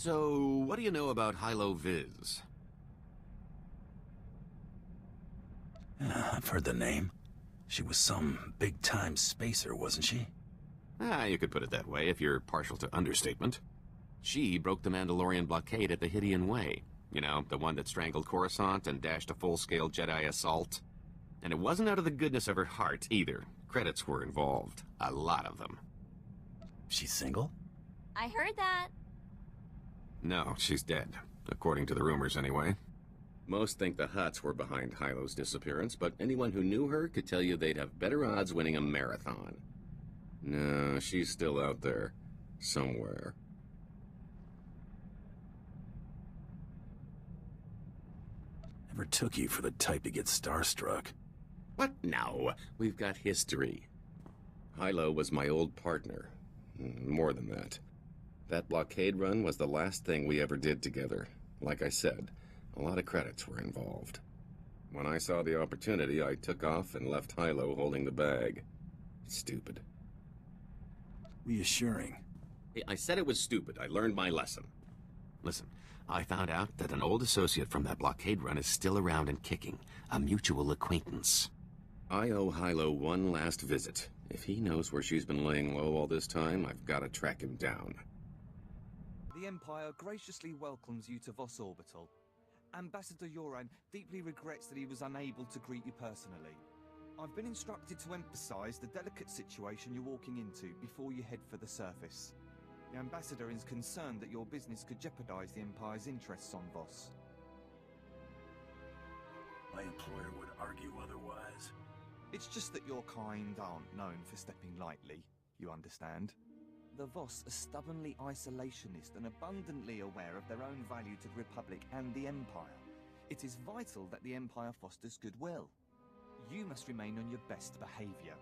So, what do you know about Hilo Viz? I've heard the name. She was some big-time spacer, wasn't she? You could put it that way if you're partial to understatement. She broke the Mandalorian blockade at the Hydian Way. You know, the one that strangled Coruscant and dashed a full-scale Jedi assault. And it wasn't out of the goodness of her heart, either. Credits were involved. A lot of them. She's single? I heard that. No, she's dead. According to the rumors, anyway. Most think the Hutts were behind Hilo's disappearance, but anyone who knew her could tell you they'd have better odds winning a marathon. No, she's still out there. Somewhere. Never took you for the type to get starstruck. What? No. We've got history. Hilo was my old partner. More than that. That blockade run was the last thing we ever did together. Like I said, a lot of credits were involved. When I saw the opportunity, I took off and left Hilo holding the bag. Stupid. Reassuring. I said it was stupid. I learned my lesson. Listen, I found out that an old associate from that blockade run is still around and kicking. A mutual acquaintance. I owe Hilo one last visit. If he knows where she's been laying low all this time, I've got to track him down. The Empire graciously welcomes you to Voss Orbital. Ambassador Yoran deeply regrets that he was unable to greet you personally. I've been instructed to emphasize the delicate situation you're walking into before you head for the surface. The Ambassador is concerned that your business could jeopardize the Empire's interests on Voss. My employer would argue otherwise. It's just that your kind aren't known for stepping lightly, you understand? The Voss are stubbornly isolationist and abundantly aware of their own value to the Republic and the Empire. It is vital that the Empire fosters goodwill. You must remain on your best behavior.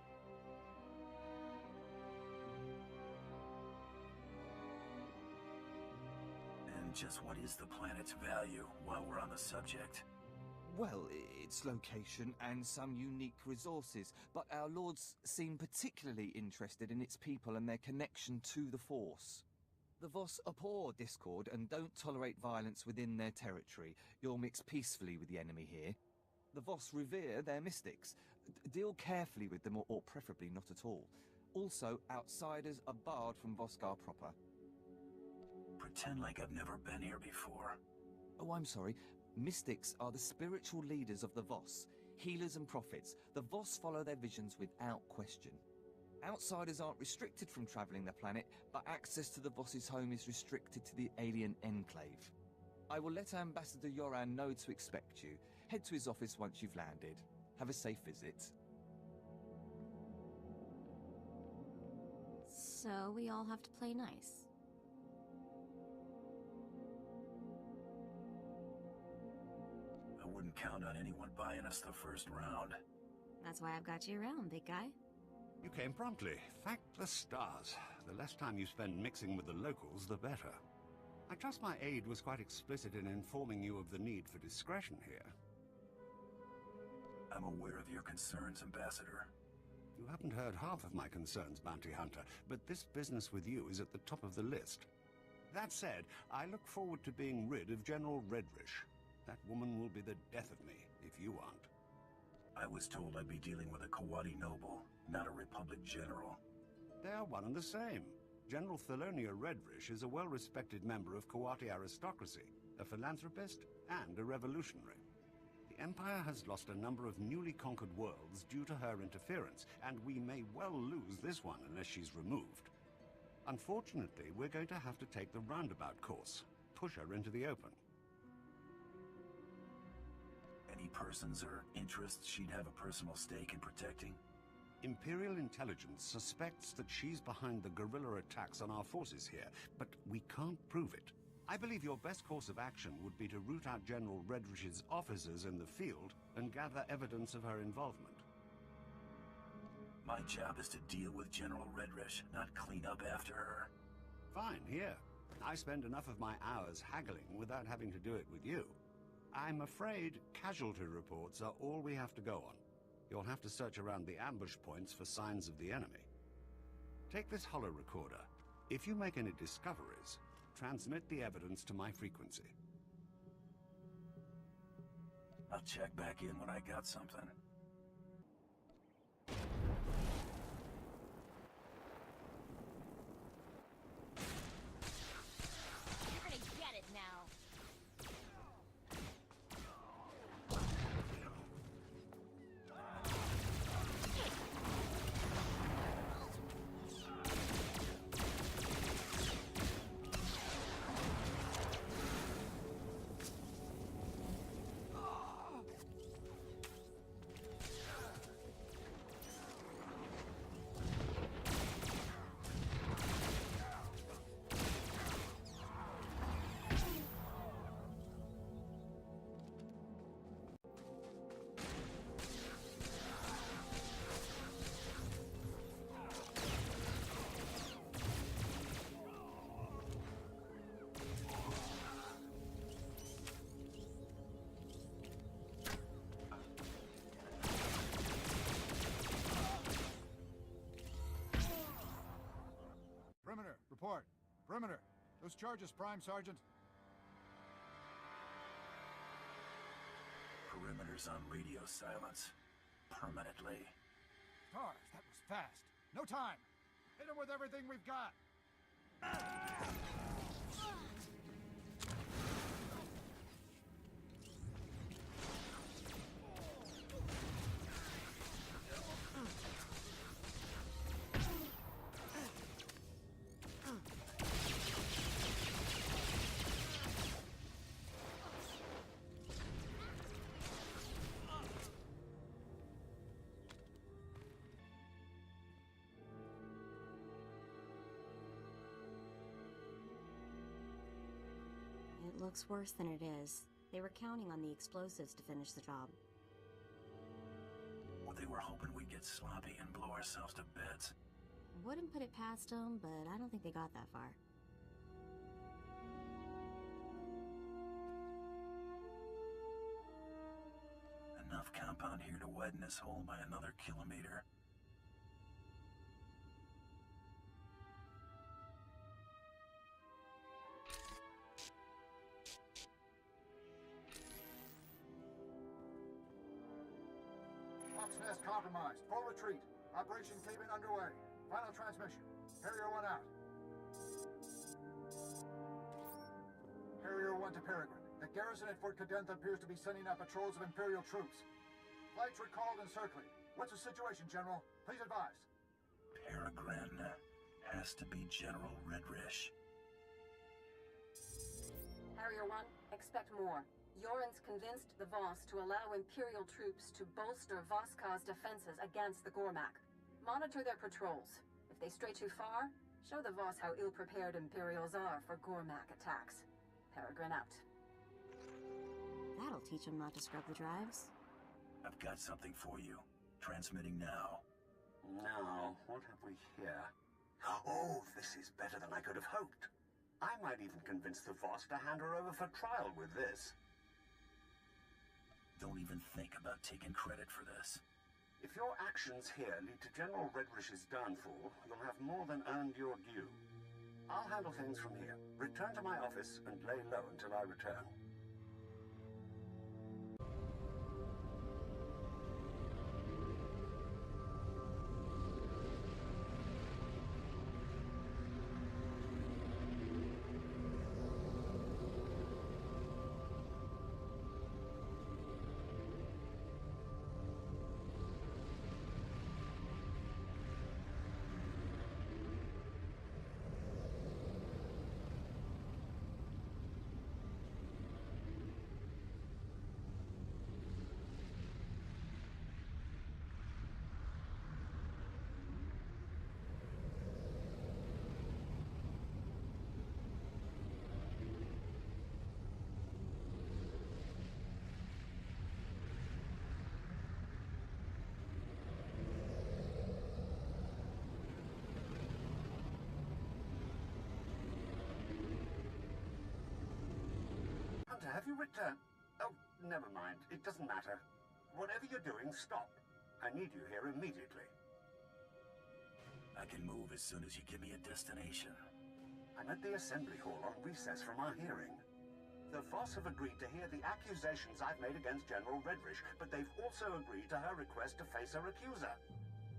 And just what is the planet's value while we're on the subject? Well, its location and some unique resources, but our lords seem particularly interested in its people and their connection to the Force. The Voss abhor discord and don't tolerate violence within their territory. You'll mix peacefully with the enemy here. The Voss revere their mystics. Deal carefully with them, or preferably not at all. Also, outsiders are barred from Voskar proper. Pretend like I've never been here before. Oh, I'm sorry. Mystics are the spiritual leaders of the Voss, healers and prophets. The Voss follow their visions without question. Outsiders aren't restricted from traveling the planet, but access to the Voss's home is restricted to the alien enclave. I will let Ambassador Yoran know to expect you. Head to his office once you've landed. Have a safe visit. So we all have to play nice. I wouldn't count on anyone buying us the first round. That's why I've got you around, big guy. You came promptly. Thank the stars. The less time you spend mixing with the locals, the better. I trust my aide was quite explicit in informing you of the need for discretion here. I'm aware of your concerns, Ambassador. You haven't heard half of my concerns, Bounty Hunter, but this business with you is at the top of the list. That said, I look forward to being rid of General Redrish. That woman will be the death of me, if you aren't. I was told I'd be dealing with a Kawati noble, not a Republic general. They are one and the same. General Thelonia Redrish is a well-respected member of Kawati aristocracy, a philanthropist, and a revolutionary. The Empire has lost a number of newly conquered worlds due to her interference, and we may well lose this one unless she's removed. Unfortunately, we're going to have to take the roundabout course, push her into the open. Any persons or interests she'd have a personal stake in protecting? Imperial intelligence suspects that she's behind the guerrilla attacks on our forces here, but we can't prove it. I believe your best course of action would be to root out General Redrish's officers in the field and gather evidence of her involvement. My job is to deal with General Redrish, not clean up after her. Fine, here. I spend enough of my hours haggling without having to do it with you. I'm afraid casualty reports are all we have to go on. You'll have to search around the ambush points for signs of the enemy. Take this holo recorder. If you make any discoveries, transmit the evidence to my frequency. I'll check back in when I got something. You're gonna get it now. Perimeter, report. Perimeter. Those charges, Prime Sergeant. Perimeter's on radio silence. Permanently. Stars, that was fast. No time. Hit him with everything we've got. It looks worse than it is. They were counting on the explosives to finish the job. Well, they were hoping we'd get sloppy and blow ourselves to bits. Wouldn't put it past them, but I don't think they got that far. Enough compound here to widen this hole by another kilometer. Fox Nest compromised. Full retreat. Operation Cave-In underway. Final transmission. Harrier 1 out. Harrier 1 to Peregrine. The garrison at Fort Cadenza appears to be sending out patrols of Imperial troops. Flights recalled and circling. What's the situation, General? Please advise. Peregrine has to be General Redrish. Harrier 1, expect more. Yoren's convinced the Voss to allow Imperial troops to bolster Vosskar's defenses against the Gormak. Monitor their patrols. If they stray too far, show the Voss how ill-prepared Imperials are for Gormak attacks. Peregrine out. That'll teach them not to scrub the drives. I've got something for you. Transmitting now. Now, what have we here? Oh, this is better than I could have hoped. I might even convince the Voss to hand her over for trial with this. Don't even think about taking credit for this. If your actions here lead to General Redrish's downfall, you'll have more than earned your due. I'll handle things from here. Return to my office and lay low until I return. Hunter, have you returned? Oh, never mind. It doesn't matter. Whatever you're doing, stop. I need you here immediately. I can move as soon as you give me a destination. I'm at the Assembly Hall on recess from our hearing. The Voss have agreed to hear the accusations I've made against General Redrish, but they've also agreed to her request to face her accuser.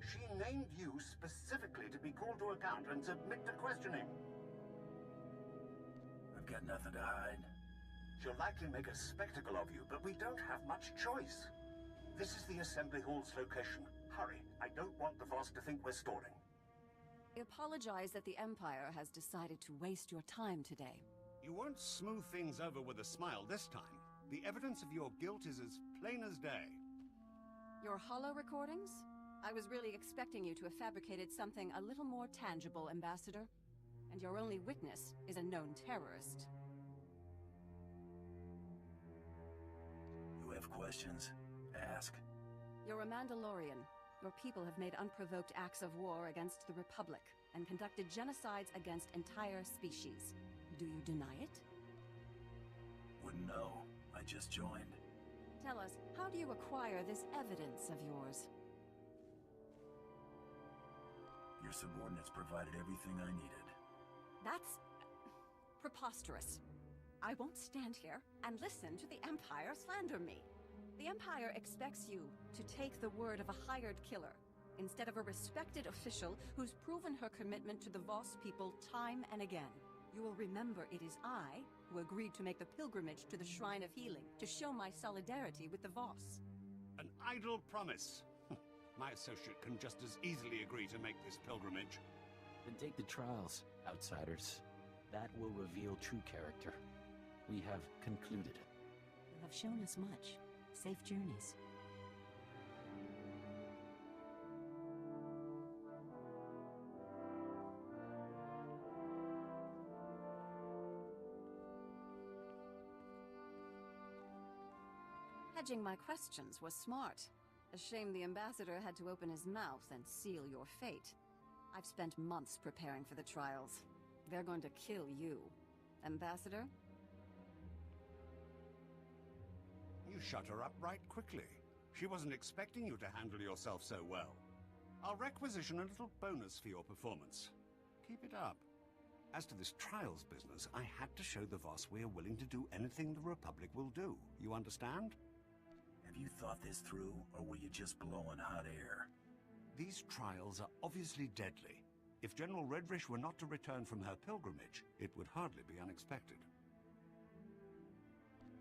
She named you specifically to be called to account and submit to questioning. I've got nothing to hide. She'll likely make a spectacle of you, but we don't have much choice. This is the Assembly Hall's location. Hurry, I don't want the Voss to think we're stalling. I apologize that the Empire has decided to waste your time today. You won't smooth things over with a smile this time. The evidence of your guilt is as plain as day. Your holo recordings? I was really expecting you to have fabricated something a little more tangible, Ambassador. And your only witness is a known terrorist. You have questions? Ask. You're a Mandalorian. Your people have made unprovoked acts of war against the Republic and conducted genocides against entire species. Do you deny it? Wouldn't know. I just joined. Tell us, how do you acquire this evidence of yours? Your subordinates provided everything I needed. That's preposterous. I won't stand here and listen to the Empire slander me. The Empire expects you to take the word of a hired killer instead of a respected official who's proven her commitment to the Voss people time and again. You will remember it is I who agreed to make the pilgrimage to the Shrine of Healing to show my solidarity with the Voss. An idle promise. My associate can just as easily agree to make this pilgrimage. Then take the trials, outsiders. That will reveal true character. We have concluded. You have shown us much. Safe journeys. Hedging my questions was smart. A shame the Ambassador had to open his mouth and seal your fate. I've spent months preparing for the trials. They're going to kill you. Ambassador? You shut her up right quickly. She wasn't expecting you to handle yourself so well. I'll requisition a little bonus for your performance. Keep it up. As to this trials business, I had to show the Voss we're willing to do anything the Republic will do. You understand? Have you thought this through, or were you just blowing hot air? These trials are obviously deadly. If General Redrish were not to return from her pilgrimage, it would hardly be unexpected.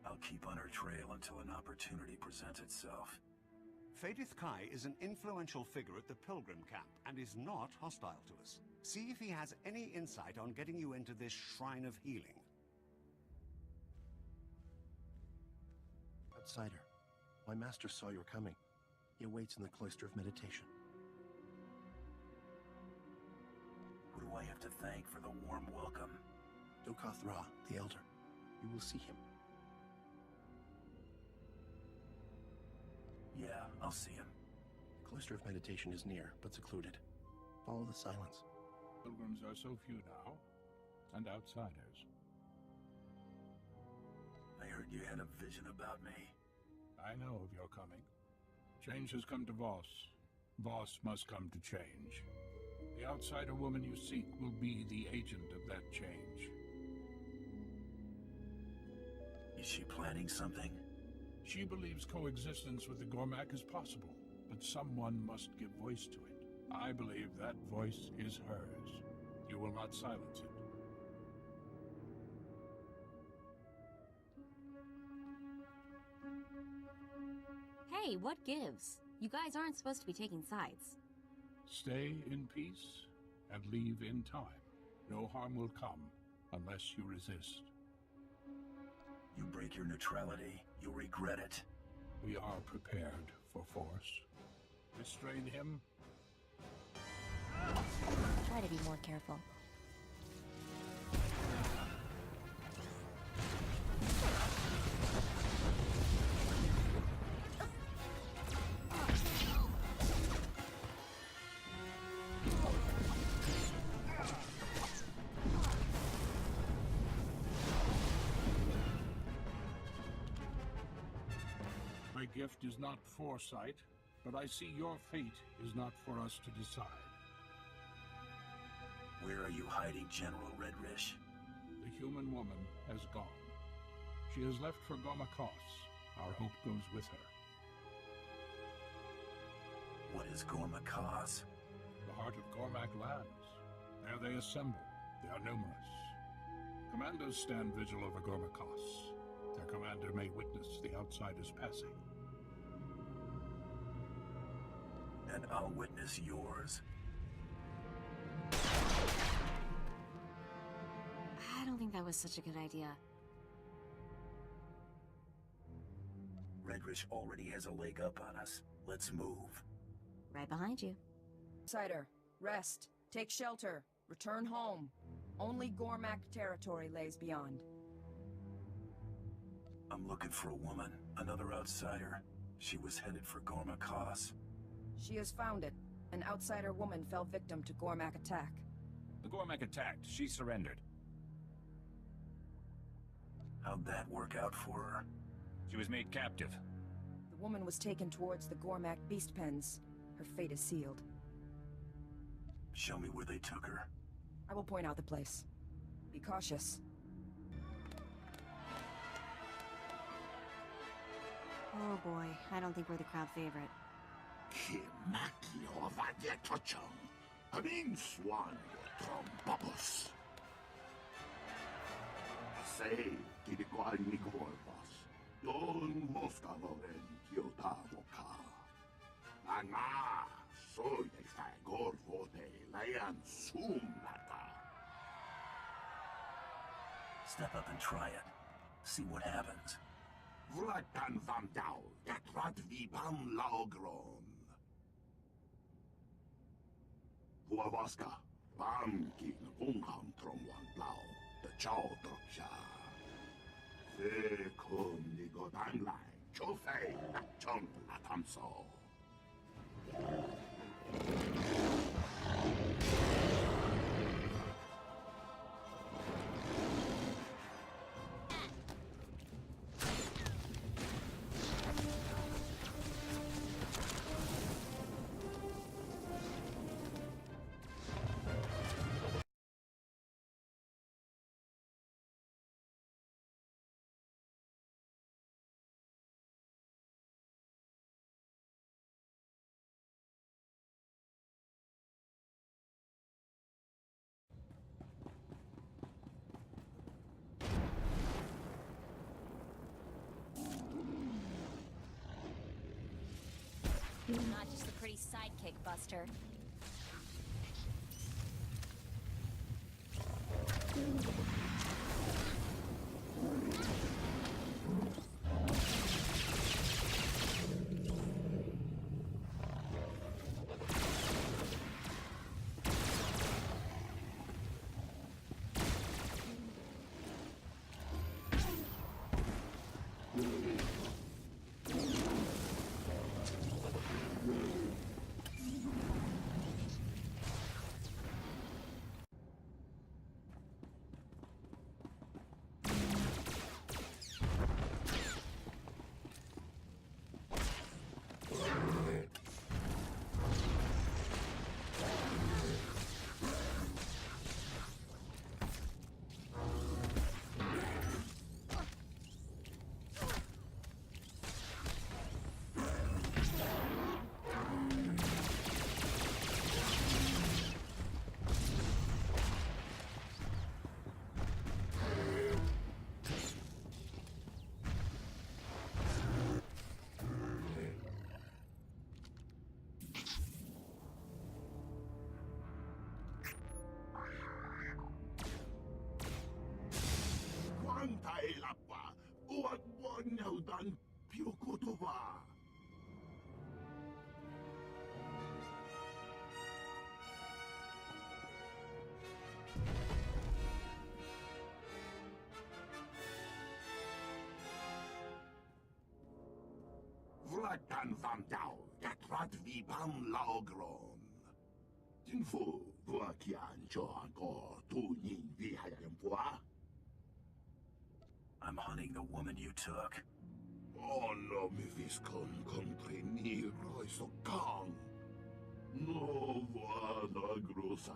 I'll keep on her trail until an opportunity presents itself. Fadith Kai is an influential figure at the Pilgrim Camp and is not hostile to us. See if he has any insight on getting you into this Shrine of Healing. Outsider, my master saw you coming. He awaits in the Cloister of Meditation. Who do I have to thank for the warm welcome? Dokoth Ra, the Elder. You will see him. Yeah, I'll see him. The Cloister of Meditation is near, but secluded. Follow the silence. Pilgrims are so few now, and outsiders. I heard you had a vision about me. I know of your coming. Change has come to Voss. Voss must come to change. The outsider woman you seek will be the agent of that change. Is she planning something? She believes coexistence with the Gormak is possible, but someone must give voice to it. I believe that voice is hers. You will not silence it. Hey, what gives? You guys aren't supposed to be taking sides. Stay in peace and leave in time. No harm will come unless you resist. You break your neutrality, you'll regret it. We are prepared for force. Restrain him. Try to be more careful. My gift is not foresight, but I see your fate is not for us to decide. Where are you hiding, General Redrish? The human woman has gone. She has left for Gormakos. Our hope goes with her. What is Gormakos? The heart of Gormak lands. There they assemble. They are numerous. Commandos stand vigil over Gormakos. Their commander may witness the outsiders passing. And I'll witness yours. I don't think that was such a good idea. Redrish already has a leg up on us. Let's move. Right behind you. Outsider, rest. Take shelter. Return home. Only Gormak territory lays beyond. I'm looking for a woman, another outsider. She was headed for Gormakos. She has found it. An outsider woman fell victim to Gormak attack. The Gormak attacked. She surrendered. How'd that work out for her? She was made captive. The woman was taken towards the Gormak beast pens. Her fate is sealed. Show me where they took her. I will point out the place. Be cautious. Oh boy, I don't think we're the crowd favorite. Step up and try it. See what happens. Vlakan vam dau, dat rad vibam laogron. Vuavaska, bam kin ungham tromwan blau, de chow droksha. Se kun ni go danglai, chofei, chon latamso. Not just a pretty sidekick, Buster. Vlakan vam dau, dat rad vibam laogron. Tinfu, vuakian choanko, tu nin vihayempua. I'm hunting the woman you took. Oh no, mi viscon compreniro so kang. No vada grosai.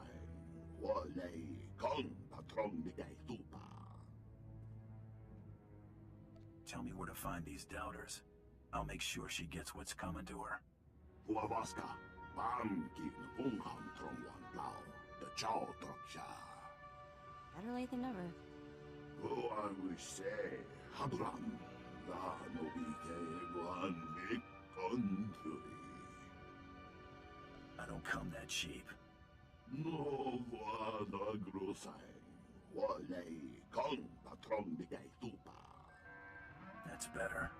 Tell me where to find these doubters. I'll make sure she gets what's coming to her. Better late than never. I don't come that cheap. That's better.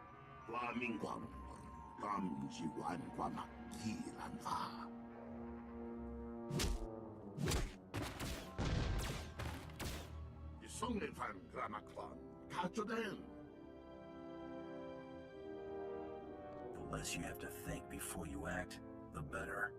The less you have to think before you act, the better.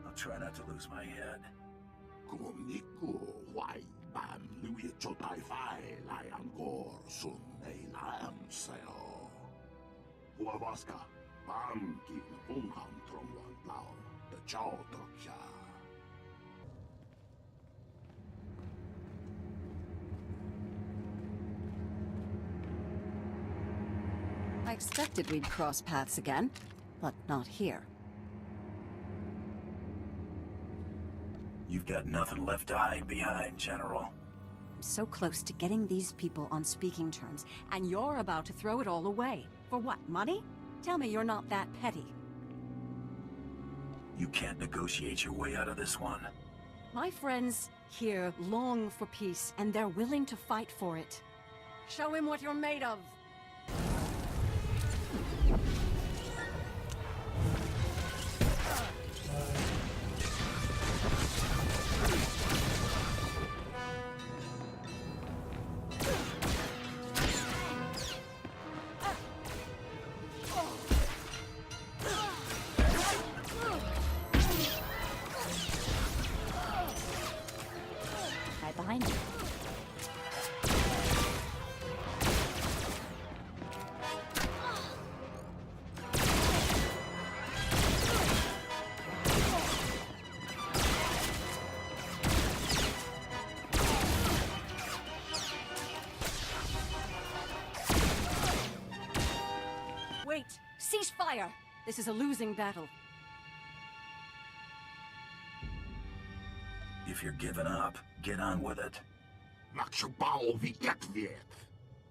I'll try not to lose my head. I expected we'd cross paths again, but not here. You've got nothing left to hide behind, General. I'm so close to getting these people on speaking terms, and you're about to throw it all away. For what, money? Tell me you're not that petty. You can't negotiate your way out of this one. My friends here long for peace, and they're willing to fight for it. Show him what you're made of! Behind you. Wait! Cease fire! This is a losing battle. If you're giving up, get on with it.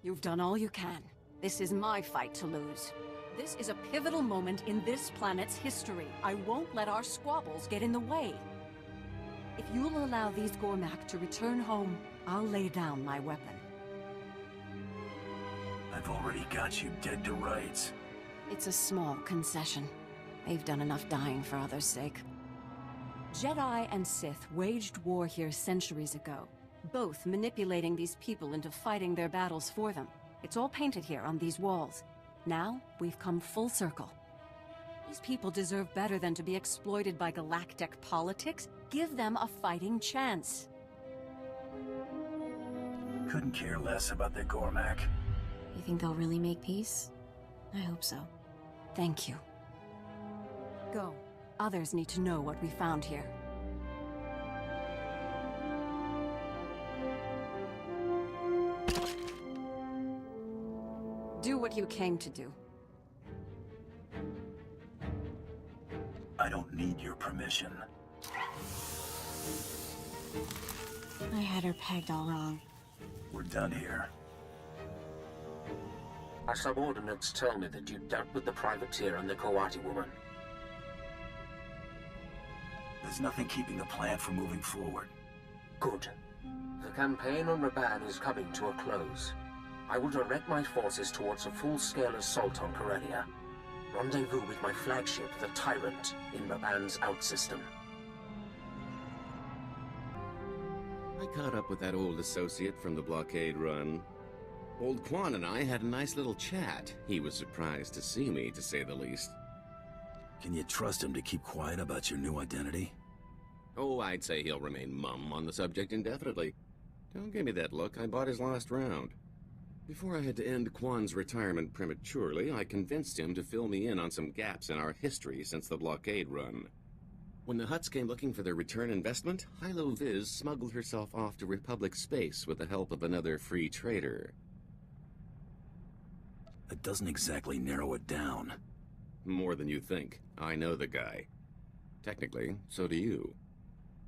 You've done all you can. This is my fight to lose. This is a pivotal moment in this planet's history. I won't let our squabbles get in the way. If you'll allow these Gormak to return home, I'll lay down my weapon. I've already got you dead to rights. It's a small concession. They've done enough dying for others' sake. Jedi and Sith waged war here centuries ago, both manipulating these people into fighting their battles for them. It's all painted here on these walls. Now, we've come full circle. These people deserve better than to be exploited by galactic politics. Give them a fighting chance. Couldn't care less about the Gormak. You think they'll really make peace? I hope so. Thank you. Go. Others need to know what we found here. Do what you came to do. I don't need your permission. I had her pegged all wrong. We're done here. Our subordinates tell me that you dealt with the privateer and the Kawati woman. There's nothing keeping the plan from moving forward. Good. The campaign on Raban is coming to a close. I will direct my forces towards a full-scale assault on Corellia. Rendezvous with my flagship, the Tyrant, in Raban's outsystem. I caught up with that old associate from the blockade run. Old Quan and I had a nice little chat. He was surprised to see me, to say the least. Can you trust him to keep quiet about your new identity? Oh, I'd say he'll remain mum on the subject indefinitely. Don't give me that look. I bought his last round. Before I had to end Quan's retirement prematurely, I convinced him to fill me in on some gaps in our history since the blockade run. When the Hutts came looking for their return investment, Hilo Viz smuggled herself off to Republic space with the help of another free trader. That doesn't exactly narrow it down. More than you think. I know the guy. Technically, so do you.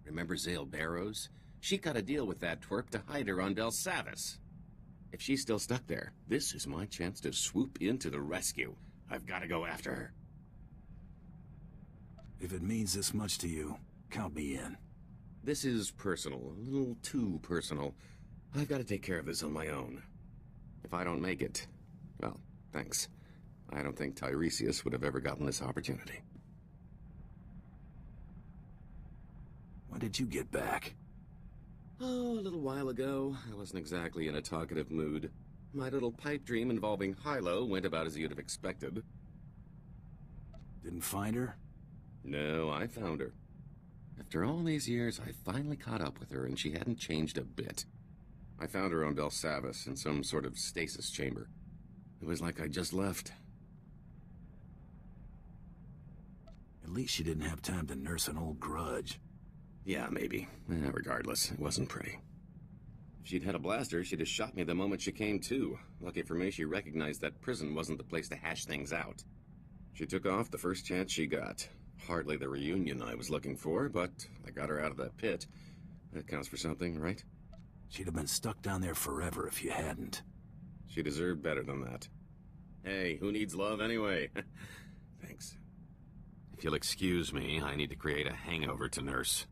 Remember Zale Barrows? She got a deal with that twerp to hide her on Belsavis. If she's still stuck there, this is my chance to swoop in to the rescue. I've got to go after her. If it means this much to you, count me in. This is personal, a little too personal. I've got to take care of this on my own. If I don't make it, well, thanks. I don't think Tiresias would have ever gotten this opportunity. When did you get back? Oh, a little while ago. I wasn't exactly in a talkative mood. My little pipe dream involving Hilo went about as you'd have expected. Didn't find her? No, I found her. After all these years, I finally caught up with her, and she hadn't changed a bit. I found her on Belsavis in some sort of stasis chamber. It was like I just left. At least she didn't have time to nurse an old grudge. Yeah, maybe. Regardless, it wasn't pretty. If she'd had a blaster, she'd have shot me the moment she came to. Lucky for me, she recognized that prison wasn't the place to hash things out. She took off the first chance she got. Hardly the reunion I was looking for, but I got her out of that pit. That counts for something, right? She'd have been stuck down there forever if you hadn't. She deserved better than that. Hey, who needs love anyway? Thanks. If you'll excuse me, I need to create a hangover to nurse.